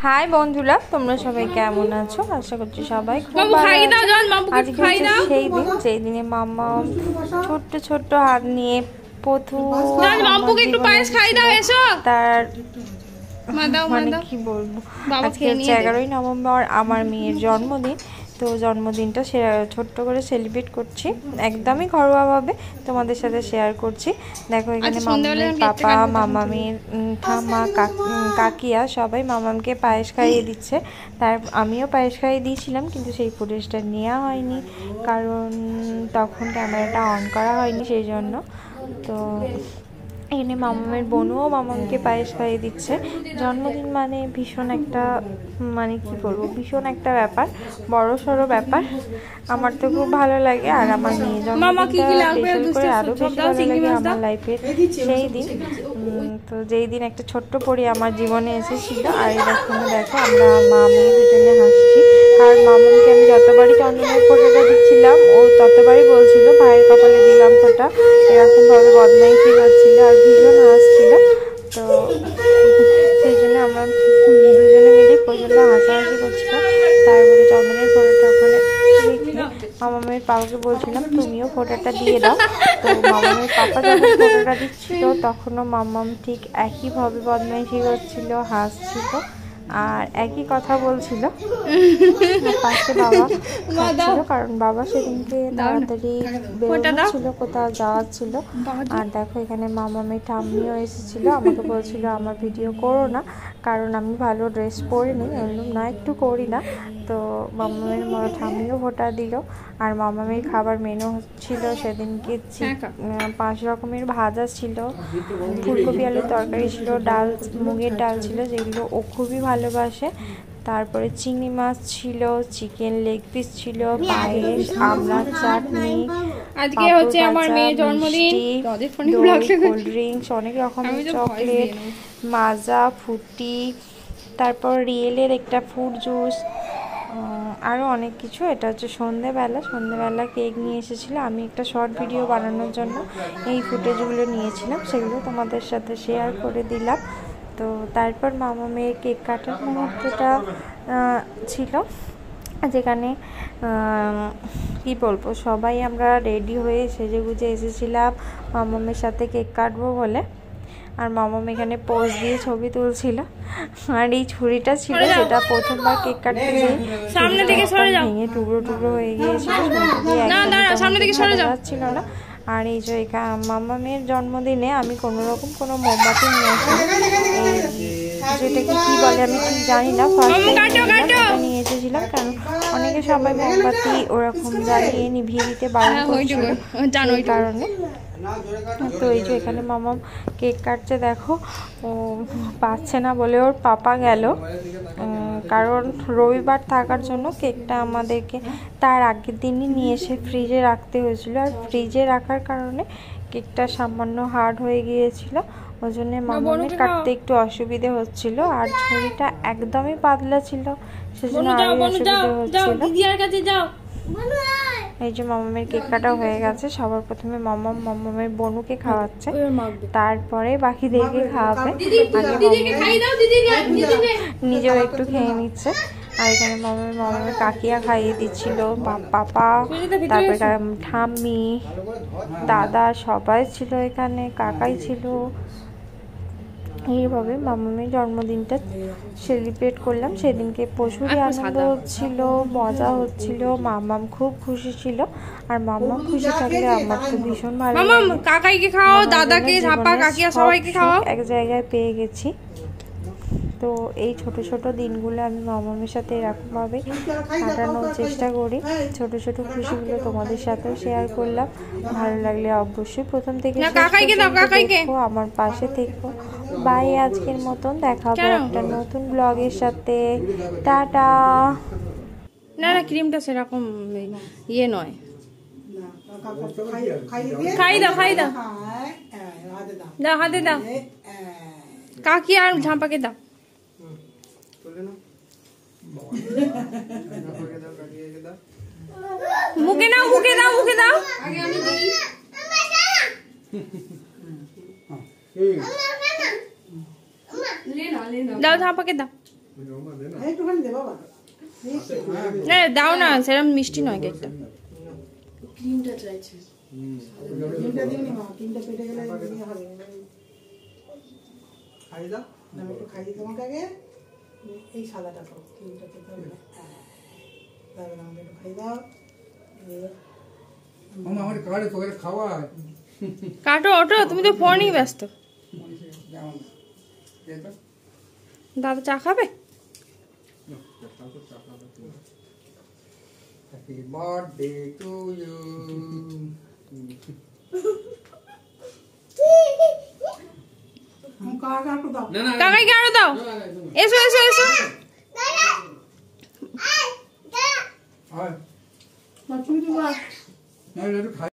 High বন্ধুরা, তোমরা সবাই কেমন আছো? আশা করছি সবাই খুব ভালো আছো। আজকে হচ্ছে সেই দিন যেই দিনে মাম্মা ছোট্ট ছোট্ট হাত নিয়ে প্রথম তার মানে কি বলবো, আজকে হচ্ছে 11ই নভেম্বর আমার মেয়ের জন্মদিন। তো জন্মদিনটা ছোট্ট করে সেলিব্রেট করছি, একদমই ঘরোয়াভাবে তোমাদের সাথে শেয়ার করছি। দেখো এখানে মামামের পাপা, মামামের ঠাম্মা, কাকিয়া সবাই মামামকে পায়েস খাইয়ে দিচ্ছে। তার আমিও পায়েস খাইয়ে দিয়েছিলাম, কিন্তু সেই ফুটেজটা নেওয়া হয়নি কারণ তখন ক্যামেরাটা অন করা হয়নি, সেই জন্য। তো এখানে মামামের বোনও মামামকে পায়েস খাইয়ে দিচ্ছে। জন্মদিন মানে ভীষণ একটা মানে কি বলবো, ভীষণ একটা ব্যাপার, বড় সড়ো ব্যাপার। আমার তো খুব ভালো লাগে, আর আমার মেয়ে জন্মদিনটা স্পেশাল করে আরও বেশি ভালো লাগে আমার লাইফের সেই দিন। তো যেই দিন একটা ছোট্ট পরি আমার জীবনে এসেছিল। আর দেখো আমরা মা মেয়ে দুজনে হাসছি, কারণ মামামকে আমি যতবারই চন্দনের ফোঁটাটা দিচ্ছিলাম ও ততবারই বলছিল ভাইয়ের কপালে দিলাম ফোঁটা, এরকমভাবে বদমাইশি করছিল আর ভীষণ হাসছিল। তো সেই জন্য আমরা দুজনে মিলে প্রচণ্ড হাসাহাসি করছিলাম। তারপরে চন্দনের ফোঁটাটা ওখানে রেখে মামামের পাপাকে বলছিলাম তুমিও ফোঁটাটা দিয়ে দাও। তো মামামের পাপা যখন ফোঁটাটা দিচ্ছিল তখনও মামাম ঠিক একইভাবে বদমাইশি করছিল, হাসছিল আর একই কথা বলছিল। পাশে বাবা খাচ্ছিল, কারণ বাবা সেদিনকে তাড়াতাড়ি বেরোচ্ছিল, কোথাও যাওয়ার ছিল। আর দেখো এখানে মামামের ঠাম্মিও এসেছিল, আমাকে বলছিল আমার ভিডিও করো না, কারণ আমি ভালো ড্রেস পরিনি। বললাম না, একটু করি না। তো মামামের ঠাম্মিও ভোটা দিল। আর মামামের খাবার মেনু ছিল সেদিনকে 5 রকমের ভাজা ছিল, ফুলকপি আলুর তরকারি ছিল, ডাল, মুগের ডাল ছিল যেগুলো ও খুবই ভালোবাসে। তারপরে চিংড়ি মাছ ছিল, চিকেন লেগ পিস ছিল, পায়েস, আমড়ার চাটনি, আজকে হচ্ছে আমার মেয়ের জন্মদিন, কোল্ড ড্রিঙ্কস, অনেক রকমের চকলেট, মাজা, ফুটি, তারপর রিয়েলের একটা ফ্রুট জুস, আরও অনেক কিছু। এটা হচ্ছে সন্ধেবেলা কেক নিয়ে এসেছিলো। আমি একটা শর্ট ভিডিও বানানোর জন্য এই ফুটেজগুলো নিয়েছিলাম, সেগুলো তোমাদের সাথে শেয়ার করে দিলাম। তো তারপর মামা মেয়ের কেক কাটার মুহূর্তটা ছিল, যেখানে কি বলবো, সবাই আমরা রেডি হয়ে সেজে গুজে এসেছিলাম মামামের সাথে কেক কাটবো বলে। আর মামাম এখানে পোজ দিয়ে ছবি তুলছিল। আর এই ছুরিটা ছিল যেটা প্রথমবার কেক কাটতে ভেঙে টুকরো টুকরো হয়ে গিয়েছিল, ছিল না। আর এই যে মামামের জন্মদিনে আমি কোনোরকম কোনো মোমবাতি নিয়ে আসিনি, যেটাকে কি বলে আমি ঠিক জানি না, ফার্স্ট টাইম নিয়ে এসেছিলাম, কারণ অনেকে সবাই মোমবাতি ওরকম জ্বালিয়ে নিভিয়ে দিতে বারণ করছিল, এই কারণে। তো এই যে এখানে মামাম কেক কাটছে, দেখো ও পাচ্ছে না বলে ওর পাপা গেল, কারণ রবিবার থাকার জন্য কেকটা আমাদেরকে তার আগের দিনই নিয়ে এসে ফ্রিজে রাখতে হয়েছিল। আর ফ্রিজে রাখার কারণে কেকটা সামান্য হার্ড হয়ে গিয়েছিল, ওই জন্য মামামের কাটতে একটু অসুবিধে হচ্ছিল। আর ছুরিটা একদমই পাতলা ছিল, সেজন্য আরো অসুবিধে হচ্ছিল। এই যে মামামের কেক কাটা হয়ে গেছে। সবার প্রথমে মামামের বোনুকে খাওয়াচ্ছে, তারপরে বাকিদেরকে খাওয়াবে। নিজেও একটু খেয়ে নিচ্ছে। আর এখানে মামামের কাকিয়া খাইয়ে দিচ্ছিল, পাপা, তারপরে ঠাম্মি, দাদা সবাই ছিল এখানে, কাকাই ছিল। এইভাবে মামামের জন্মদিনটা সেলিব্রেট করলাম। সেদিনকে প্রচুরই আনন্দ হচ্ছিল, মজা হচ্ছিল, মামাম খুব খুশি ছিল। আর মামাম খুশি থাকলে আমার তো ভীষণ ভালো লাগে। কাকাইকে খাওয়াও, দাদাকে, ঝাপা, কাকিয়া সবাইকে খাওয়াও, এক জায়গায় পেয়ে গেছি। তো এই ছোট ছোট দিনগুলো আমি মামামের সাথে এরকমভাবে কাটানোর চেষ্টা করি। ছোট ছোট খুশিগুলো তোমাদের সাথেও শেয়ার করলাম। ভালো লাগলে অবশ্যই প্রথম থেকে দেখো, আমার পাশে থেকো। বাই, আজকের মতন দেখা হবে একটা নতুন ব্লগের সাথে। টাটা। না না, ক্রিমটা সেরকম ইয়ে নয়। খাই দাও দাও, হাতে দাও, কাকি আর ঝাঁপাকে দাও। মুখে দাও, মুখে দাও। আগে আমি দাও ধাপাকে দাও। একটুখানি দে বাবা। না দাও না, সেরকম মিষ্টি নয় কেকটা। ক্রিমটা দিও নি মা, ক্রিমটা পেটে গেলে নিয়ে হবে। খাই দাও। না একটু খাইয়ে তোমাকে আগে। এই সাদাটা খাও, ক্রিমটা খেতে হবে না। দাও আমাকে একটু খাই দাও। মামা আমার কার্ডে তোকে খাওয়া কাটো ওটো, তুমি তো ফোনই ব্যস্ত। দাদা চা খাবে? Happy birthday to you. কাকা একটু দাও। কাকাইকে আরো দাও। এসো এসো এসো। আর তুমি তো না একটু খাই।